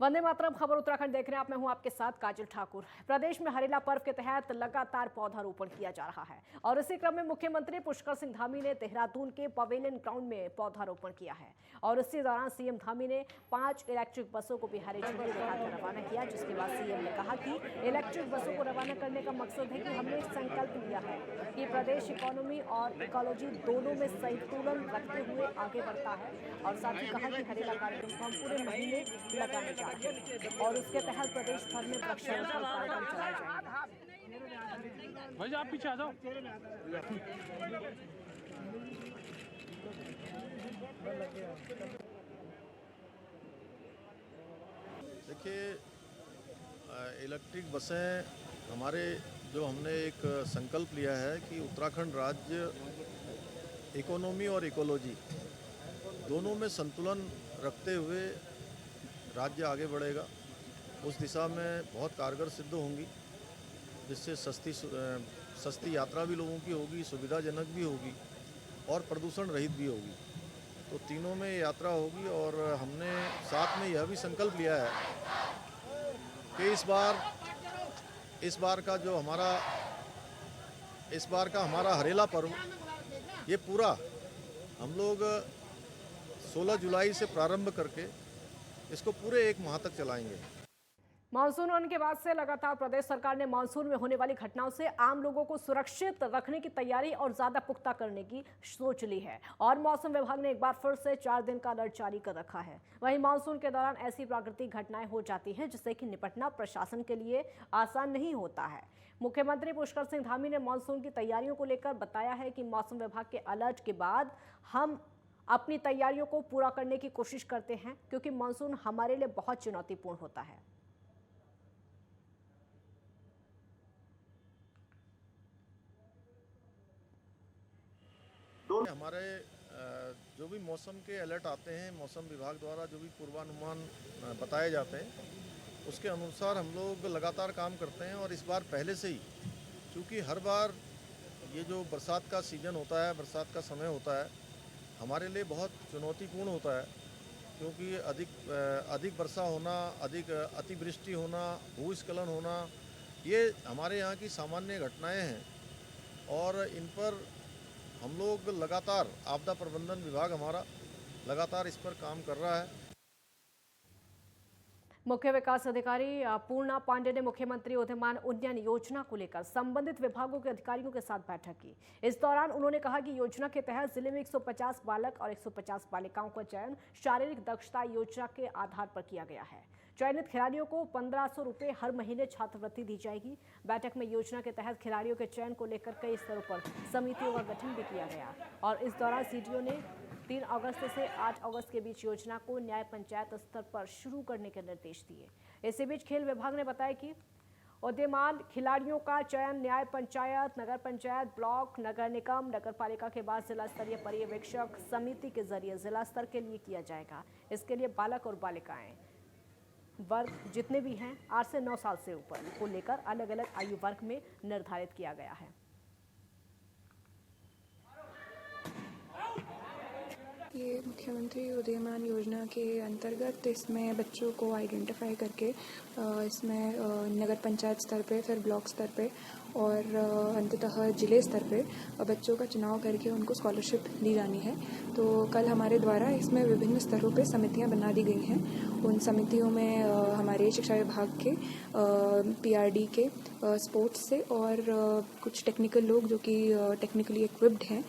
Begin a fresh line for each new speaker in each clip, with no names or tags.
वंदे मातरम खबर उत्तराखंड देख रहे हैं आप। मैं हूं आपके साथ काजल ठाकुर। प्रदेश में हरेला पर्व के तहत लगातार पौधारोपण किया जा रहा है और इसी क्रम में मुख्यमंत्री पुष्कर सिंह धामी ने देहरादून के पवेलियन ग्राउंड में पौधारोपण किया है और इसी दौरान सीएम धामी ने 5 इलेक्ट्रिक बसों को भी हरी झंडी दिखाकर रवाना किया, जिसके बाद सीएम ने कहा कि इलेक्ट्रिक बसों को रवाना करने का मकसद है कि हमने संकल्प लिया है कि प्रदेश इकोनॉमी और इकोलॉजी दोनों में संतुलन रखते हुए आगे बढ़ता है और साथ ही कहा कि हरेला कार्यक्रम को हम पूरे महीने लगाने जा रहे हैं और उसके तहत प्रदेश भर में वृक्षारोपण कार्यक्रम चलाए जाएंगे।
भाई आप पीछे आ जाओ।
देखिए, इलेक्ट्रिक बसें हमारे जो हमने एक संकल्प लिया है कि उत्तराखंड राज्य इकोनॉमी और इकोलॉजी दोनों में संतुलन रखते हुए राज्य आगे बढ़ेगा, उस दिशा में बहुत कारगर सिद्ध होंगी, जिससे सस्ती यात्रा भी लोगों की होगी, सुविधाजनक भी होगी और प्रदूषण रहित भी होगी। तो तीनों में यात्रा होगी और हमने साथ में यह भी संकल्प लिया है कि इस बार का हमारा हरेला पर्व ये पूरा हम लोग 16 जुलाई से प्रारंभ करके इसको पूरे 1 माह तक चलाएंगे।
मानसून होने के बाद से लगातार प्रदेश सरकार ने मानसून में होने वाली घटनाओं से आम लोगों को सुरक्षित रखने की तैयारी और ज्यादा पुख्ता करने की सोच ली है और मौसम विभाग ने एक बार फिर से 4 दिन का अलर्ट जारी कर रखा है। वहीं मानसून के दौरान ऐसी प्राकृतिक घटनाएं हो जाती हैं जिससे कि निपटना प्रशासन के लिए आसान नहीं होता है। मुख्यमंत्री पुष्कर सिंह धामी ने मानसून की तैयारियों को लेकर बताया है कि मौसम विभाग के अलर्ट के बाद हम अपनी तैयारियों को पूरा करने की कोशिश करते हैं, क्योंकि मानसून हमारे लिए बहुत चुनौतीपूर्ण होता है।
हमारे जो भी मौसम के अलर्ट आते हैं, मौसम विभाग द्वारा जो भी पूर्वानुमान बताए जाते हैं, उसके अनुसार हम लोग लगातार काम करते हैं। और इस बार पहले से ही, क्योंकि हर बार ये जो बरसात का सीज़न होता है, बरसात का समय होता है, हमारे लिए बहुत चुनौतीपूर्ण होता है, क्योंकि अधिक वर्षा होना, अधिक अतिवृष्टि होना, भूस्खलन होना, ये हमारे यहाँ की सामान्य घटनाएं हैं और इन पर हम लोग लगातार, आपदा प्रबंधन विभाग हमारा लगातार इस पर काम कर रहा है।
मुख्य विकास अधिकारी पूर्णा पांडे ने मुख्यमंत्री उदयमान उन्नयन योजना को लेकर संबंधित विभागों के अधिकारियों के साथ बैठक की। इस दौरान उन्होंने कहा कि योजना के तहत जिले में 150 बालक और 150 बालिकाओं का चयन शारीरिक दक्षता योजना के आधार पर किया गया है। चयनित खिलाड़ियों को 1500 रुपये हर महीने छात्रवृत्ति दी जाएगी। बैठक में योजना के तहत खिलाड़ियों के चयन को लेकर कई स्तरों पर समितियों का गठन भी किया गया और इस दौरान सीडीओ ने 3 अगस्त से 8 अगस्त के बीच योजना को न्याय पंचायत स्तर पर शुरू करने के निर्देश दिए। इसी बीच खेल विभाग ने बताया कि उदीयमान खिलाड़ियों का चयन न्याय पंचायत, नगर पंचायत, ब्लॉक, नगर निगम, नगर पालिका के बाद जिला स्तरीय पर्यवेक्षक समिति के जरिए जिला स्तर के लिए किया जाएगा। इसके लिए बालक और बालिकाएं वर्ग जितने भी हैं 8 से 9 साल से ऊपर को लेकर अलग अलग आयु वर्ग में निर्धारित किया गया है।
ये मुख्यमंत्री उदीयमान योजना के अंतर्गत इसमें बच्चों को आइडेंटिफाई करके इसमें नगर पंचायत स्तर पे, फिर ब्लॉक स्तर पे और अंततः जिले स्तर पे बच्चों का चुनाव करके उनको स्कॉलरशिप दी जानी है। तो कल हमारे द्वारा इसमें विभिन्न स्तरों पे समितियां बना दी गई हैं। उन समितियों में हमारे शिक्षा विभाग के, पीआरडी के, स्पोर्ट्स से और कुछ टेक्निकल लोग जो कि टेक्निकली इक्विप्ड हैं,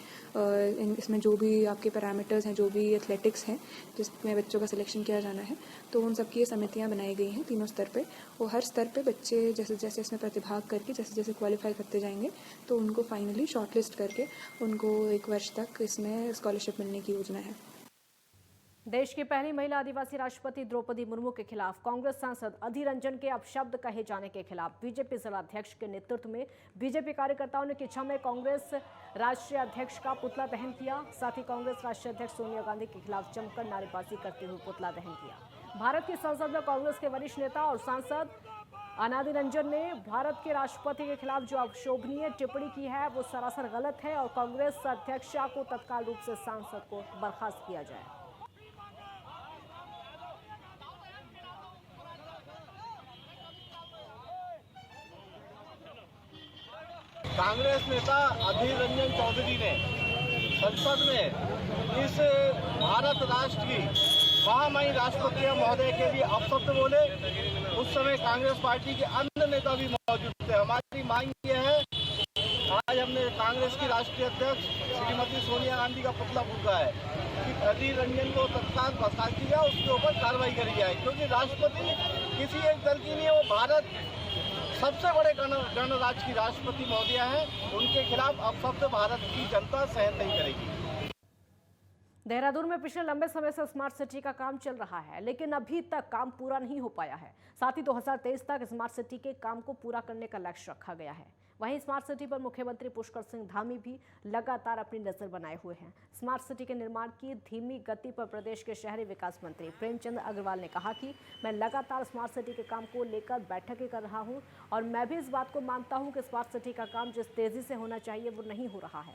इसमें जो भी आपके पैरामीटर्स हैं, जो भी एथलेटिक्स हैं जिसमें बच्चों का सिलेक्शन किया जाना है, तो उन सबकी ये समितियां बनाई गई हैं तीनों स्तर पे। और हर स्तर पे बच्चे जैसे जैसे इसमें प्रतिभाग करके जैसे जैसे क्वालिफाई करते जाएंगे तो उनको फाइनली शॉर्टलिस्ट करके उनको 1 वर्ष तक इसमें स्कॉलरशिप मिलने की योजना है।
देश की पहली महिला आदिवासी राष्ट्रपति द्रौपदी मुर्मू के खिलाफ कांग्रेस सांसद अधीर रंजन के अपशब्द कहे जाने के खिलाफ बीजेपी जिला अध्यक्ष के नेतृत्व में बीजेपी कार्यकर्ताओं ने किच्छा में कांग्रेस राष्ट्रीय अध्यक्ष का पुतला दहन किया। साथ ही कांग्रेस राष्ट्रीय अध्यक्ष सोनिया गांधी के खिलाफ जमकर नारेबाजी करते हुए पुतला दहन किया। भारत की संसद में कांग्रेस के वरिष्ठ नेता और सांसद अनादि रंजन ने भारत के राष्ट्रपति के खिलाफ जो अशोभनीय टिप्पणी की है वो सरासर गलत है और कांग्रेस अध्यक्ष को तत्काल रूप से सांसद को बर्खास्त किया जाए।
कांग्रेस नेता अधीर रंजन चौधरी ने संसद में इस भारत राष्ट्र की महामहिम राष्ट्रपति महोदय के लिए अपशब्द बोले। उस समय कांग्रेस पार्टी के अन्य नेता भी मौजूद थे। हमारी मांग ये है, आज हमने कांग्रेस की राष्ट्रीय अध्यक्ष श्रीमती सोनिया गांधी का पुतला फूंका है कि अधीर रंजन को तत्काल बर्खास्त किया, उसके ऊपर कार्रवाई करी जाए, क्योंकि राष्ट्रपति किसी एक दल की नहीं है, वो भारत सबसे बड़े गणराज्य की राष्ट्रपति महोदया हैं। उनके खिलाफ अपशब्द भारत की जनता सहन नहीं करेगी।
देहरादून में पिछले लंबे समय से स्मार्ट सिटी का काम चल रहा है, लेकिन अभी तक काम पूरा नहीं हो पाया है। साथ ही 2023 तक स्मार्ट सिटी के काम को पूरा करने का लक्ष्य रखा गया है। वहीं स्मार्ट सिटी पर मुख्यमंत्री पुष्कर सिंह धामी भी लगातार अपनी नजर बनाए हुए हैं। स्मार्ट सिटी के निर्माण की धीमी गति पर प्रदेश के शहरी विकास मंत्री प्रेमचंद अग्रवाल ने कहा कि मैं लगातार स्मार्ट सिटी के काम को लेकर बैठकें कर रहा हूं और मैं भी इस बात को मानता हूं कि स्मार्ट सिटी का काम जिस तेजी से होना चाहिए वो नहीं हो रहा है।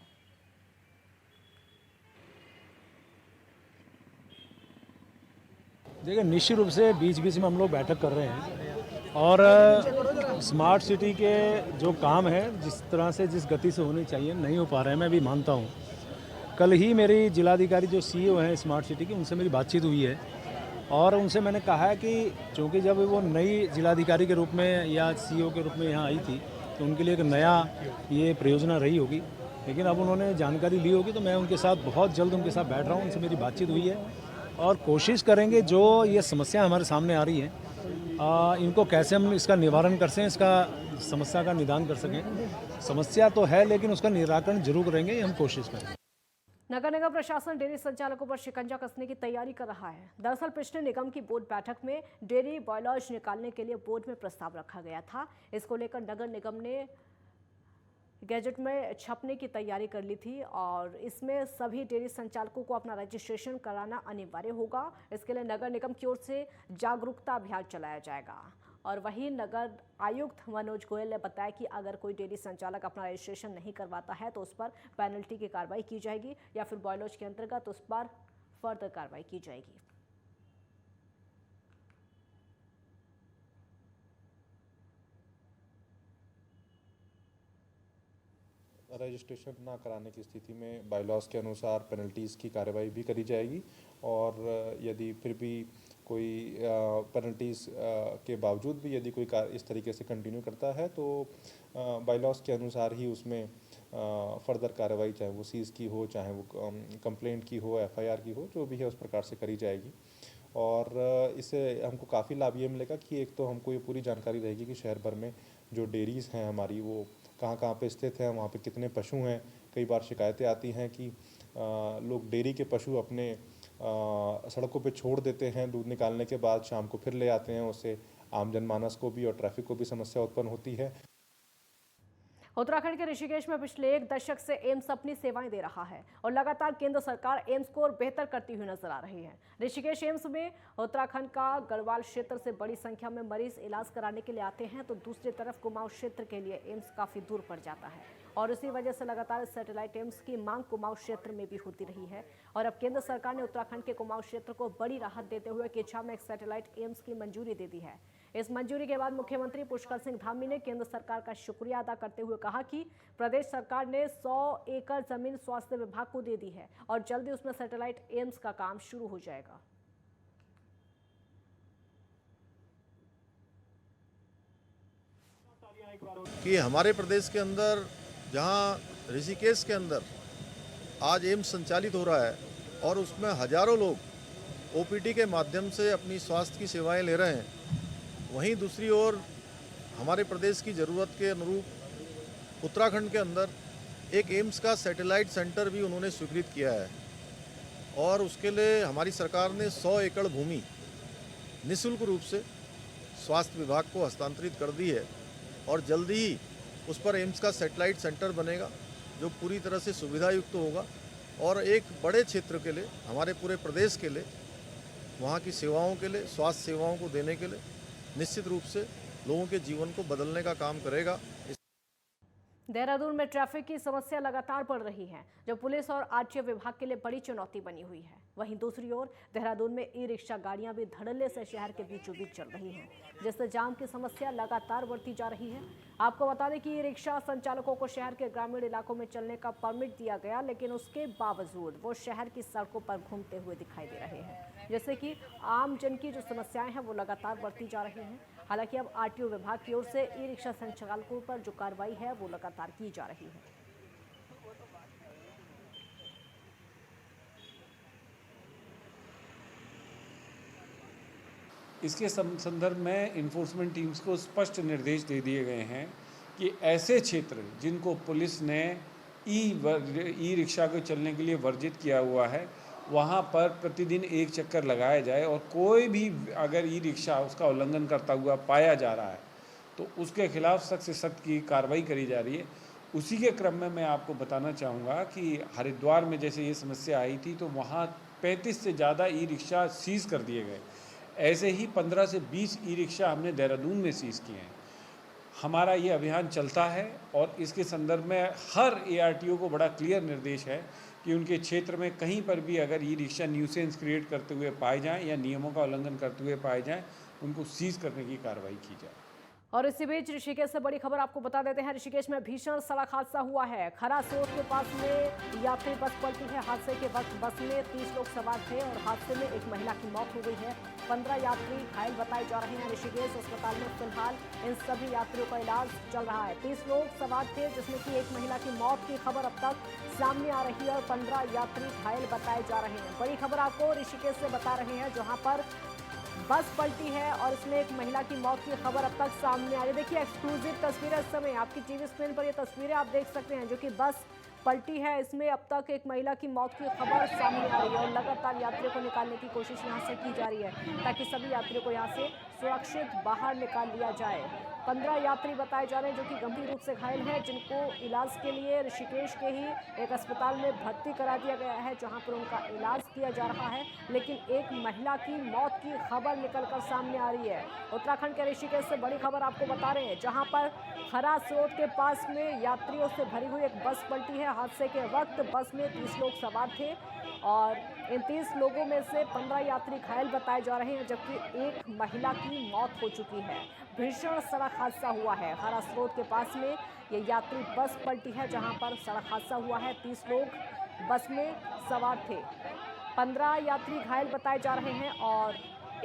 देखिए, निश्चित रूप से बीच बीच में हम लोग बैठक कर रहे हैं और स्मार्ट सिटी के जो काम है जिस तरह से जिस गति से होनी चाहिए नहीं हो पा रहे हैं, मैं भी मानता हूँ। कल ही मेरी जिलाधिकारी जो सीईओ हैं स्मार्ट सिटी की, उनसे मेरी बातचीत हुई है और उनसे मैंने कहा है कि चूँकि जब वो नई जिलाधिकारी के रूप में या सीईओ के रूप में यहाँ आई थी तो उनके लिए एक नया ये परियोजना रही होगी, लेकिन अब उन्होंने जानकारी ली होगी, तो मैं उनके साथ बहुत जल्द उनके साथ बैठ रहा हूँ। उनसे मेरी बातचीत हुई है और कोशिश करेंगे जो ये समस्या हमारे सामने आ रही है इनको कैसे हम इसका निवारण कर सकें, इसका समस्या का निदान कर सकें। समस्या तो है लेकिन उसका निराकरण जरूर करेंगे, ये हम कोशिश करेंगे।
नगर निगम प्रशासन डेयरी संचालकों पर शिकंजा कसने की तैयारी कर रहा है। दरअसल पिछले निगम की बोर्ड बैठक में डेयरी बायलॉज निकालने के लिए बोर्ड में प्रस्ताव रखा गया था। इसको लेकर नगर निगम ने गैजेट में छपने की तैयारी कर ली थी और इसमें सभी डेयरी संचालकों को अपना रजिस्ट्रेशन कराना अनिवार्य होगा। इसके लिए नगर निगम की ओर से जागरूकता अभियान चलाया जाएगा। और वहीं नगर आयुक्त मनोज गोयल ने बताया कि अगर कोई डेयरी संचालक अपना रजिस्ट्रेशन नहीं करवाता है तो उस पर पेनल्टी की कार्रवाई की जाएगी या फिर बायलॉज के अंतर्गत उस पर फर्दर कार्रवाई की जाएगी।
रजिस्ट्रेशन ना कराने की स्थिति में बायलॉज के अनुसार पेनल्टीज़ की कार्रवाई भी करी जाएगी और यदि फिर भी कोई पेनल्टीज़ के बावजूद भी यदि कोई इस तरीके से कंटिन्यू करता है तो बायलॉज के अनुसार ही उसमें फर्दर कार्रवाई, चाहे वो सीज़ की हो, चाहे वो कंप्लेंट की हो, एफआईआर की हो, जो भी है उस प्रकार से करी जाएगी। और इससे हमको काफ़ी लाभ ये मिलेगा कि एक तो हमको ये पूरी जानकारी रहेगी कि शहर भर में जो डेयरीज़ हैं हमारी वो कहाँ पे स्थित हैं, वहाँ पे कितने पशु हैं। कई बार शिकायतें आती हैं कि लोग डेयरी के पशु अपने सड़कों पे छोड़ देते हैं, दूध निकालने के बाद शाम को फिर ले आते हैं। उससे आम जनमानस को भी और ट्रैफिक को भी समस्या उत्पन्न होती है।
उत्तराखंड के ऋषिकेश में पिछले 1 दशक से एम्स अपनी सेवाएं दे रहा है और लगातार केंद्र सरकार एम्स को और बेहतर करती हुई नजर आ रही है। ऋषिकेश एम्स में उत्तराखंड का गढ़वाल क्षेत्र से बड़ी संख्या में मरीज इलाज कराने के लिए आते हैं, तो दूसरी तरफ कुमाऊं क्षेत्र के लिए एम्स काफी दूर पड़ जाता है और इसी वजह से लगातार सैटेलाइट एम्स की मांग कुमाऊं क्षेत्र में भी होती रही है। और अब केंद्र सरकार ने उत्तराखंड के कुमाऊं क्षेत्र को बड़ी राहत देते हुए किच्छा में एक सैटेलाइट एम्स की मंजूरी दे दी है। इस मंजूरी के बाद मुख्यमंत्री पुष्कर सिंह धामी ने केंद्र सरकार का शुक्रिया अदा करते हुए कहा कि प्रदेश सरकार ने 100 एकड़ जमीन स्वास्थ्य विभाग को दे दी है और जल्दी उसमें सैटेलाइट एम्स का काम शुरू हो जाएगा।
कि हमारे प्रदेश के अंदर जहां ऋषिकेश के अंदर आज एम्स संचालित हो रहा है और उसमें हजारों लोग ओपीडी के माध्यम से अपनी स्वास्थ्य की सेवाएं ले रहे हैं, वहीं दूसरी ओर हमारे प्रदेश की ज़रूरत के अनुरूप उत्तराखंड के अंदर एक एम्स का सैटेलाइट सेंटर भी उन्होंने स्वीकृत किया है और उसके लिए हमारी सरकार ने 100 एकड़ भूमि निःशुल्क रूप से स्वास्थ्य विभाग को हस्तांतरित कर दी है और जल्दी ही उस पर एम्स का सैटेलाइट सेंटर बनेगा जो पूरी तरह से सुविधा युक्त होगा और एक बड़े क्षेत्र के लिए, हमारे पूरे प्रदेश के लिए, वहाँ की सेवाओं के लिए, स्वास्थ्य सेवाओं को देने के लिए निश्चित रूप से लोगों के जीवन को बदलने का काम करेगा।
देहरादून में ट्रैफिक की समस्या लगातार बढ़ रही है, जो पुलिस और आरटीओ विभाग के लिए बड़ी चुनौती बनी हुई है। वहीं दूसरी ओर देहरादून में ई रिक्शा गाड़ियां भी धड़ल्ले से शहर के बीचों बीच चल रही हैं, जिससे जाम की समस्या लगातार बढ़ती जा रही है। आपको बता दें कि ई रिक्शा संचालकों को शहर के ग्रामीण इलाकों में चलने का परमिट दिया गया, लेकिन उसके बावजूद वो शहर की सड़कों पर घूमते हुए दिखाई दे रहे हैं, जैसे कि आम जन की जो समस्याएं हैं वो लगातार बढ़ती जा रही हैं। हालांकि अब आरटीओ विभाग की ओर से ई रिक्शा संचालकों पर जो कार्रवाई है वो लगातार की जा रही है।
इसके संदर्भ में इन्फोर्समेंट टीम्स को स्पष्ट निर्देश दे दिए गए हैं कि ऐसे क्षेत्र जिनको पुलिस ने ई रिक्शा को चलने के लिए वर्जित किया हुआ है, वहाँ पर प्रतिदिन एक चक्कर लगाया जाए और कोई भी अगर ई रिक्शा उसका उल्लंघन करता हुआ पाया जा रहा है तो उसके खिलाफ सख्त से सख्त की कार्रवाई करी जा रही है। उसी के क्रम में मैं आपको बताना चाहूँगा कि हरिद्वार में जैसे ये समस्या आई थी तो वहाँ 35 से ज़्यादा ई रिक्शा सीज़ कर दिए गए। ऐसे ही 15 से 20 ई रिक्शा हमने देहरादून में सीज़ किए हैं। हमारा ये अभियान चलता है और इसके संदर्भ में हर एआरटीओ को बड़ा क्लियर निर्देश है कि उनके क्षेत्र में कहीं पर भी अगर ई रिक्शा न्यूसेंस क्रिएट करते हुए पाए जाएं या नियमों का उल्लंघन करते हुए पाए जाएं, उनको सीज़ करने की कार्रवाई की जाए।
और इसी बीच ऋषिकेश से बड़ी खबर आपको बता देते हैं। ऋषिकेश में भीषण सड़क हादसा हुआ है। खरा स्रोत के पास में यात्री बस पलटी है। हादसे के वक्त बस में 30 लोग सवार थे और हादसे में एक महिला की मौत हो गई है। 15 यात्री घायल बताए जा रहे हैं। ऋषिकेश अस्पताल में फिलहाल इन सभी यात्रियों का इलाज चल रहा है। 30 लोग सवार थे, जिसमें कि एक महिला की मौत की खबर अब तक सामने आ रही है और 15 यात्री घायल बताए जा रहे हैं। बड़ी खबर आपको ऋषिकेश से बता रहे हैं, जहां पर बस पलटी है और इसमें एक महिला की मौत की खबर अब तक सामने आ रही है। देखिए एक्सक्लूसिव तस्वीरें इस समय आपकी टीवी स्क्रीन पर ये तस्वीरें आप देख सकते हैं, जो कि बस पलटी है। इसमें अब तक एक महिला की मौत की खबर सामने आ रही है और लगातार यात्रियों को निकालने की कोशिश यहां से की जा रही है, ताकि सभी यात्रियों को यहां से सुरक्षित बाहर निकाल लिया जाए। 15 यात्री बताए जा रहे हैं, जो कि गंभीर रूप से घायल हैं, जिनको इलाज के लिए ऋषिकेश के ही एक अस्पताल में भर्ती करा दिया गया है, जहां पर उनका इलाज किया जा रहा है। लेकिन एक महिला की मौत की खबर निकलकर सामने आ रही है। उत्तराखंड के ऋषिकेश से बड़ी खबर आपको बता रहे हैं, जहां पर खरा स्रोत के पास में यात्रियों से भरी हुई एक बस पलटी है। हादसे के वक्त बस में 30 लोग सवार थे और इन 30 लोगों में से 15 यात्री घायल बताए जा रहे हैं, जबकि एक महिला की मौत हो चुकी है। भीषण सड़क हादसा हुआ है। खरा स्रोत के पास में ये यात्री बस पलटी है, जहां पर सड़क हादसा हुआ है। 30 लोग बस में सवार थे, 15 यात्री घायल बताए जा रहे हैं और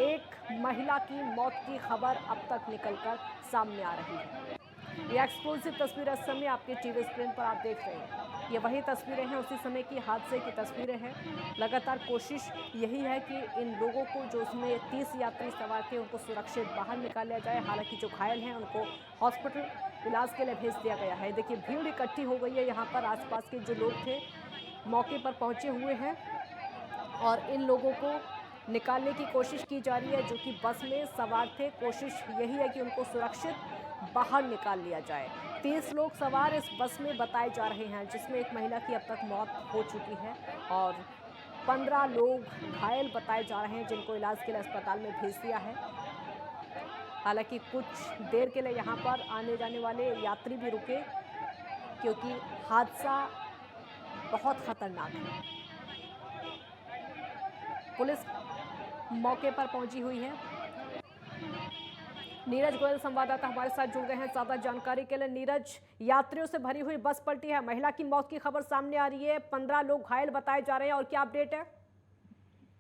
एक महिला की मौत की खबर अब तक निकलकर सामने आ रही है। ये एक्सक्लूसिव तस्वीर इस समय आपके टीवी स्क्रीन पर आप देख रहे हैं। ये वही तस्वीरें हैं, उसी समय की हादसे की तस्वीरें हैं। लगातार कोशिश यही है कि इन लोगों को, जो उसमें 30 यात्री सवार थे, उनको सुरक्षित बाहर निकाल लिया जाए। हालांकि जो घायल हैं उनको हॉस्पिटल इलाज के लिए भेज दिया गया है। देखिए भीड़ इकट्ठी हो गई है यहाँ पर। आसपास के जो लोग थे मौके पर पहुँचे हुए हैं और इन लोगों को निकालने की कोशिश की जा रही है, जो कि बस में सवार थे। कोशिश यही है कि उनको सुरक्षित बाहर निकाल लिया जाए। 30 लोग सवार इस बस में बताए जा रहे हैं, जिसमें एक महिला की अब तक मौत हो चुकी है और 15 लोग घायल बताए जा रहे हैं, जिनको इलाज के लिए अस्पताल में भेज दिया है। हालांकि कुछ देर के लिए यहाँ पर आने जाने वाले यात्री भी रुके, क्योंकि हादसा बहुत खतरनाक है। पुलिस मौके पर पहुंची हुई है। नीरज गोयल संवाददाता हमारे साथ जुड़ गए हैं ज्यादा जानकारी के लिए। नीरज, यात्रियों से भरी हुई बस पलटी है, महिला की मौत की खबर सामने आ रही है, 15 लोग घायल बताए जा रहे हैं, और क्या अपडेट है?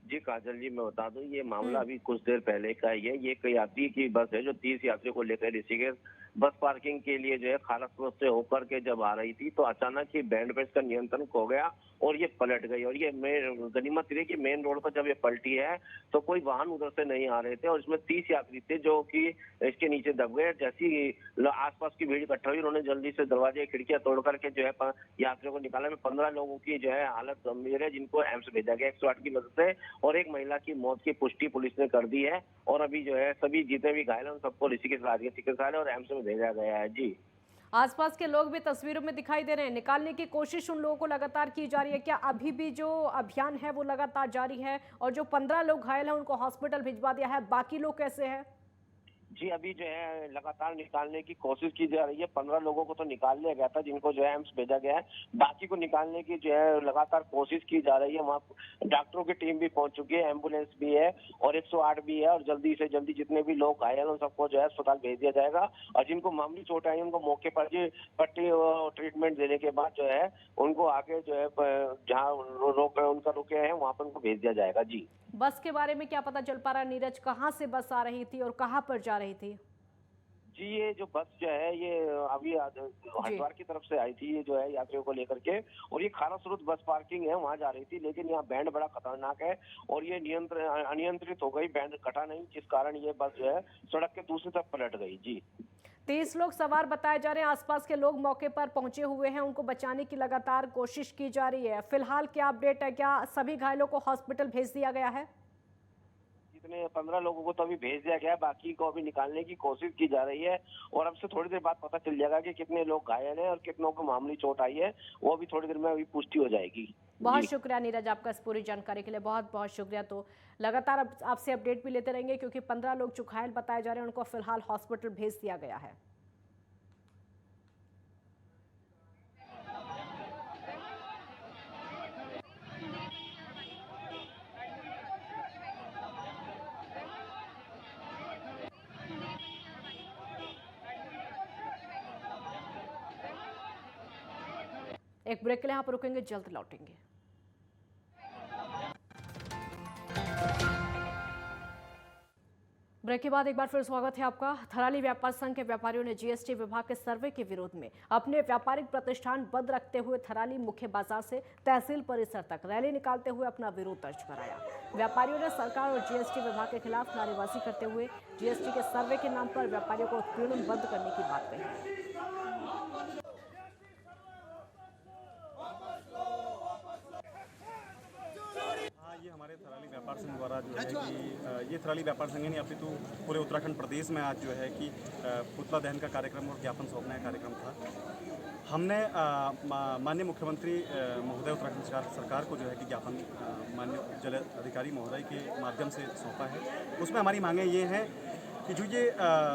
जी काजल जी, मैं बता दूं, ये मामला अभी कुछ देर पहले का ही है। ये एक यात्री की बस है जो 30 यात्रियों को लेकर ऋषिकेश बस पार्किंग के लिए जो है खारा स्रोत से होकर के जब आ रही थी, तो अचानक ही बैंड पे इसका नियंत्रण खो गया और ये पलट गई। और ये गनीमत रही कि मेन रोड पर जब ये पलटी है तो कोई वाहन उधर से नहीं आ रहे थे और इसमें 30 यात्री थे जो कि इसके नीचे दब गए। जैसी आसपास की भीड़ इकट्ठा हुई, उन्होंने जल्दी से दरवाजे खिड़कियां तोड़ करके जो है यात्रियों को निकाला। में 15 लोगों की जो है हालत गंभीर है, जिनको एम्स भेजा गया 108 की मदद से, और एक महिला की मौत की पुष्टि पुलिस ने कर दी है। और अभी जो है सभी जितने भी घायल हैं उन सबको ऋषिकेश राजकीय चिकित्सालय और एम्स में भेजा गया है। जी,
आसपास के लोग भी तस्वीरों में दिखाई दे रहे हैं। निकालने की कोशिश उन लोगों को लगातार की जा रही है। क्या अभी भी जो अभियान है वो लगातार जारी है? और जो 15 लोग घायल हैं उनको हॉस्पिटल भिजवा दिया है, बाकी लोग कैसे हैं?
जी अभी जो है लगातार निकालने की कोशिश की जा रही है। 15 लोगों को तो निकाल लिया गया था जिनको जो है एम्स भेजा गया है। बाकी को निकालने की जो है लगातार कोशिश की जा रही है। वहाँ डॉक्टरों की टीम भी पहुंच चुकी है, एम्बुलेंस भी है और 108 भी है और जल्दी से जल्दी जितने भी लोग घायल हैं उन सबको जो है अस्पताल भेज दिया जाएगा और जिनको मामूली चोट आई उनको मौके पर जी पट्टी और ट्रीटमेंट देने के बाद जो है उनको आगे जो है जहाँ रुके हैं वहाँ पर उनको भेज दिया जाएगा। जी
बस के बारे में क्या पता चल पा रहा है नीरज, कहाँ से बस आ रही थी और कहाँ पर जा रही थी?
जी ये जो बस जो है ये अभी हरिद्वार की तरफ से आई थी, ये जो है यात्रियों को लेकर के, और ये खारा स्रोत बस पार्किंग है वहां जा रही थी। लेकिन यहाँ बैंड बड़ा खतरनाक है और ये अनियंत्रित हो गई, बैंड कटा नहीं, जिस कारण ये बस जो है सड़क के दूसरी तरफ पलट गई। जी
30 लोग सवार बताए जा रहे हैं। आसपास के लोग मौके पर पहुंचे हुए हैं, उनको बचाने की लगातार कोशिश की जा रही है। फिलहाल क्या अपडेट है, क्या सभी घायलों को हॉस्पिटल भेज दिया गया है?
जितने 15 लोगों को तो अभी भेज दिया गया, बाकी को अभी निकालने की कोशिश की जा रही है और अब से थोड़ी देर बाद पता चल जाएगा कि कितने लोग घायल हैं और कितनों को मामूली चोट आई है। वो अभी थोड़ी देर में अभी पुष्टि हो जाएगी।
बहुत शुक्रिया नीरज आपका इस पूरी जानकारी के लिए, बहुत बहुत शुक्रिया। तो लगातार आपसे अपडेट भी लेते रहेंगे क्योंकि 15 लोग जो घायल बताए जा रहे हैं उनको फिलहाल हॉस्पिटल भेज दिया गया है। एक ब्रेक के लिए यहाँ पर रुकेंगे, जल्द लौटेंगे। ब्रेक के बाद एक बार फिर स्वागत है आपका। थराली व्यापार संघ के व्यापारियों ने जीएसटी विभाग के सर्वे के विरोध में अपने व्यापारिक प्रतिष्ठान बंद रखते हुए थराली मुख्य बाजार से तहसील परिसर तक रैली निकालते हुए अपना विरोध दर्ज कराया। व्यापारियों ने सरकार और जीएसटी विभाग के खिलाफ नारेबाजी करते हुए जीएसटी के सर्वे के नाम पर व्यापारियों को उत्पीड़न बंद करने की बात कही।
ये हमारे थराली व्यापार संघ द्वारा जो है कि ये थराली व्यापार संघ नहीं अपितु पूरे उत्तराखंड प्रदेश में आज जो है कि पुतला दहन का कार्यक्रम और ज्ञापन सौंपने का कार्यक्रम था। हमने माननीय मुख्यमंत्री महोदय उत्तराखंड सरकार को जो है कि ज्ञापन माननीय जल अधिकारी महोदय के माध्यम से सौंपा है। उसमें हमारी मांगें ये हैं कि जो ये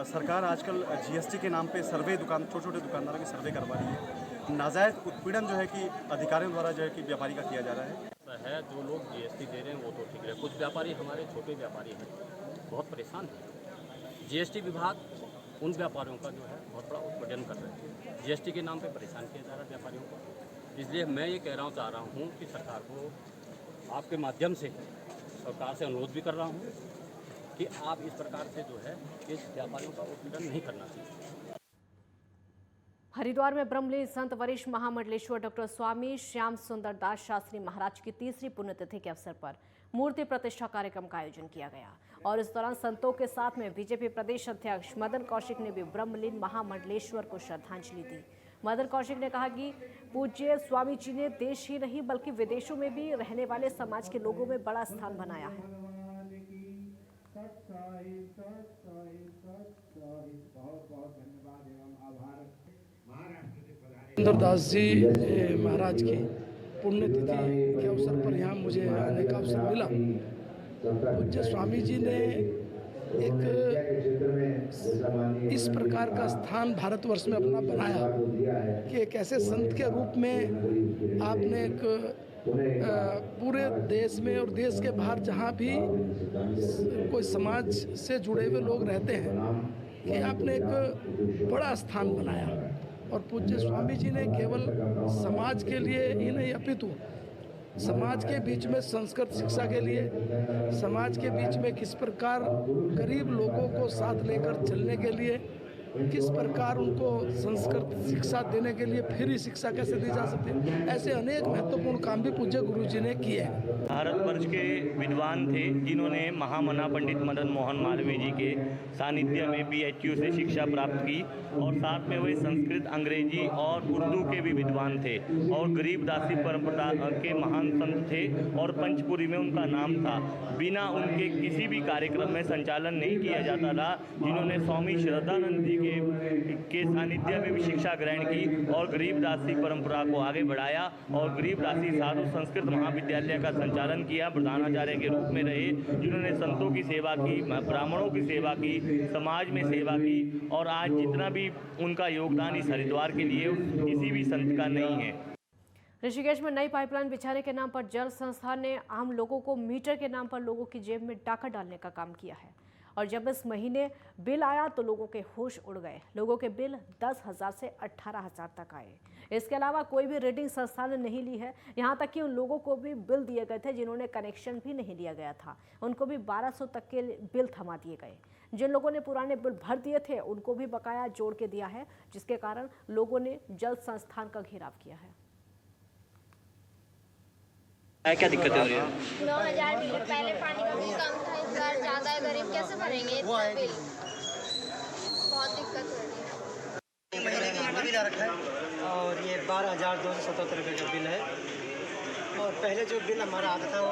सरकार आजकल जीएसटी के नाम पे सर्वे छोटे छोटे दुकानदारों की सर्वे करवा रही है, नाजायज़ उत्पीड़न जो है कि अधिकारियों द्वारा जो है कि व्यापारी का किया जा रहा है।
जो लोग जीएसटी दे रहे हैं वो तो ठीक है, कुछ व्यापारी हमारे छोटे व्यापारी हैं बहुत परेशान हैं। जीएसटी विभाग उन व्यापारियों का जो है बहुत बड़ा उत्पीड़न कर रहे हैं, जीएसटी के नाम पे परेशान किया जा रहा है व्यापारियों को। इसलिए मैं ये चाह रहा हूँ कि सरकार को आपके माध्यम से सरकार से अनुरोध भी कर रहा हूँ कि आप इस प्रकार से जो है इस व्यापारियों का उत्पीड़न नहीं करना चाहिए।
हरिद्वार में ब्रह्मलीन संत वरिष्ठ महामंडलेश्वर डॉक्टर स्वामी श्याम सुंदर दास शास्त्री महाराज की तीसरी पुण्यतिथि के अवसर पर मूर्ति प्रतिष्ठा कार्यक्रम का आयोजन किया गया और इस दौरान संतों के साथ में बीजेपी प्रदेश अध्यक्ष मदन कौशिक ने भी ब्रह्मलीन महामंडलेश्वर को श्रद्धांजलि दी। मदन कौशिक ने कहा कि पूज्य स्वामी जी ने देश ही नहीं बल्कि विदेशों में भी रहने वाले समाज के लोगों में बड़ा स्थान बनाया है।
सुंदरदास जी महाराज की पुण्यतिथि के अवसर पर यहाँ मुझे आने का अवसर मिला। पूज्य स्वामी जी ने एक इस प्रकार का स्थान भारतवर्ष में अपना बनाया कि एक ऐसे संत के रूप में आपने एक पूरे देश में और देश के बाहर जहाँ भी कोई समाज से जुड़े हुए लोग रहते हैं कि आपने एक बड़ा स्थान बनाया। और पूज्य स्वामी जी ने केवल समाज के लिए ही नहीं अपितु समाज के बीच में संस्कृत शिक्षा के लिए, समाज के बीच में किस प्रकार गरीब लोगों को साथ लेकर चलने के लिए, किस प्रकार उनको संस्कृत शिक्षा देने के लिए फ्री शिक्षा कैसे दी जा सकती है, ऐसे अनेक महत्वपूर्ण काम भी पूज्य गुरु जी ने किए हैं।
भारतवर्ष के विद्वान थे जिन्होंने महामना पंडित मदन मोहन मालवीय जी के सानिध्य में BHU से शिक्षा प्राप्त की और साथ में वे संस्कृत, अंग्रेजी और उर्दू के भी विद्वान थे और गरीबदासी परंपरा के महान संत थे और पंचपुरी में उनका नाम था। बिना उनके किसी भी कार्यक्रम में संचालन नहीं किया जाता था। जिन्होंने स्वामी श्रद्धानंद जी के सानिध्य में भी शिक्षा ग्रहण की और गरीब दासी परंपरा को आगे बढ़ाया और गरीब दासी साधु संस्कृत महाविद्यालय का संचालन किया। प्रधानाचार्य के रूप में रहे, जिन्होंने संतों की सेवा की, ब्राह्मणों की सेवा की, समाज में सेवा की और आज जितना भी उनका योगदान इस हरिद्वार के लिए किसी भी संत का नहीं है।
ऋषिकेश में नई पाइपलाइन बिछाने के नाम पर जल संस्थान ने आम लोगों को मीटर के नाम पर लोगों की जेब में डाका डालने का काम किया है और जब इस महीने बिल आया तो लोगों के होश उड़ गए। लोगों के बिल 10,000 से 18,000 तक आए। इसके अलावा कोई भी रीडिंग संस्था ने नहीं ली है। यहाँ तक कि उन लोगों को भी बिल दिए गए थे जिन्होंने कनेक्शन भी नहीं लिया गया था, उनको भी 1200 तक के बिल थमा दिए गए। जिन लोगों ने पुराने बिल भर दिए थे उनको भी बकाया जोड़ के दिया है, जिसके कारण लोगों ने जल संस्थान का घेराव किया है।
क्या दिक्कत हो रही है?
9,000 बिल, पहले पानी का बिल कम था, इस बार ज़्यादा है, गरीब कैसे भरेंगे इतना बिल? बहुत दिक्कत हो रही है।
और ये 12,277 रुपये का बिल है और पहले जो बिल हमारा आता था वो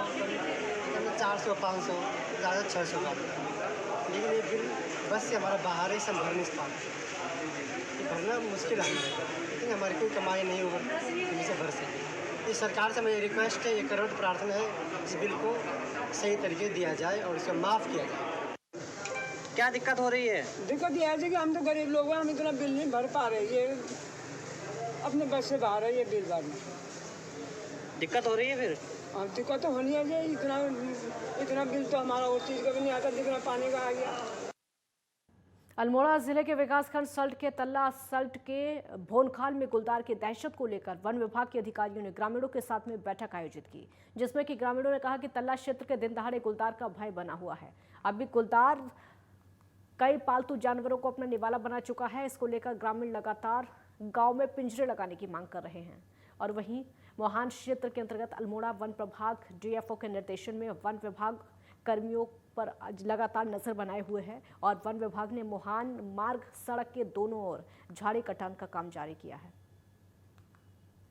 400-500, ज़्यादा 600 का, लेकिन ये बिल बस से हमारा बाहर ही सब भर नहीं पाता। ये भरना मुश्किल है हमारे, लेकिन हमारी कोई कमाई नहीं होगा जिनसे भर सके। इस सरकार से मेरी रिक्वेस्ट है, ये करोड़ प्रार्थना है, इस बिल को सही तरीके दिया जाए और इसको माफ़ किया जाए।
क्या दिक्कत हो रही है?
दिक्कत ये है कि हम तो गरीब लोग हैं, हम इतना बिल नहीं भर पा रहे, ये अपने बस से बाहर है ये बिल भरना।
दिक्कत हो रही है फिर?
हाँ, दिक्कत तो होनी है, इतना बिल तो हमारा और चीज़ का भी नहीं आता, जितना पानी का आ गया।
अल्मोड़ा जिले के विकासखंड सल्ट के तल्ला सल्ट के भोनखाल में गुलदार की दहशत को लेकर वन विभाग के अधिकारियों ने ग्रामीणों के साथ में बैठक आयोजित की, जिसमें कि ग्रामीणों ने कहा कि तल्ला क्षेत्र के दिन दहाड़े गुलदार का भय बना हुआ है। अभी गुलदार कई पालतू जानवरों को अपना निवाला बना चुका है। इसको लेकर ग्रामीण लगातार गांव में पिंजरे लगाने की मांग कर रहे हैं। और वहीं मोहान क्षेत्र के अंतर्गत अल्मोड़ा वन प्रभाग डीएफओ के निर्देशन में वन विभाग कर्मियों पर लगातार नजर बनाए हुए है और वन विभाग ने मोहान मार्ग सड़क के दोनों ओर झाड़ी कटान का काम जारी किया है।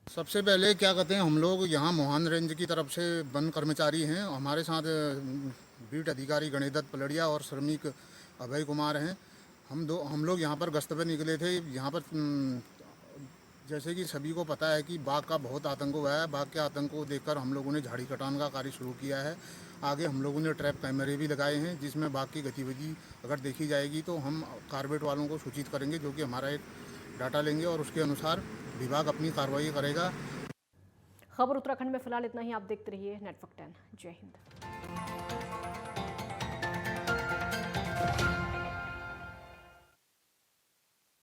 सबसे पहले क्या कहते हैं, हम लोग यहाँ मोहान रेंज की तरफ से वन कर्मचारी हैं, हमारे साथ बीट अधिकारी गणेशदत्त पलड़िया और श्रमिक अभय कुमार हैं। हम लोग यहाँ पर गश्त पे निकले थे। यहाँ पर जैसे कि सभी को पता है कि बाघ का बहुत आतंक हुआ है। बाघ के आतंक को देखकर हम लोगों ने झाड़ी कटान का कार्य शुरू किया है। आगे हम लोगों ने ट्रैप कैमरे भी लगाए हैं, जिसमें बाघ की गतिविधि अगर देखी जाएगी तो हम कारबेट वालों को सूचित करेंगे, जो कि हमारा एक डाटा लेंगे और उसके अनुसार विभाग अपनी कार्रवाई करेगा।
खबर उत्तराखंड में फिलहाल इतना ही। आप देखते रहिए नेटवर्क 10। जय हिंद।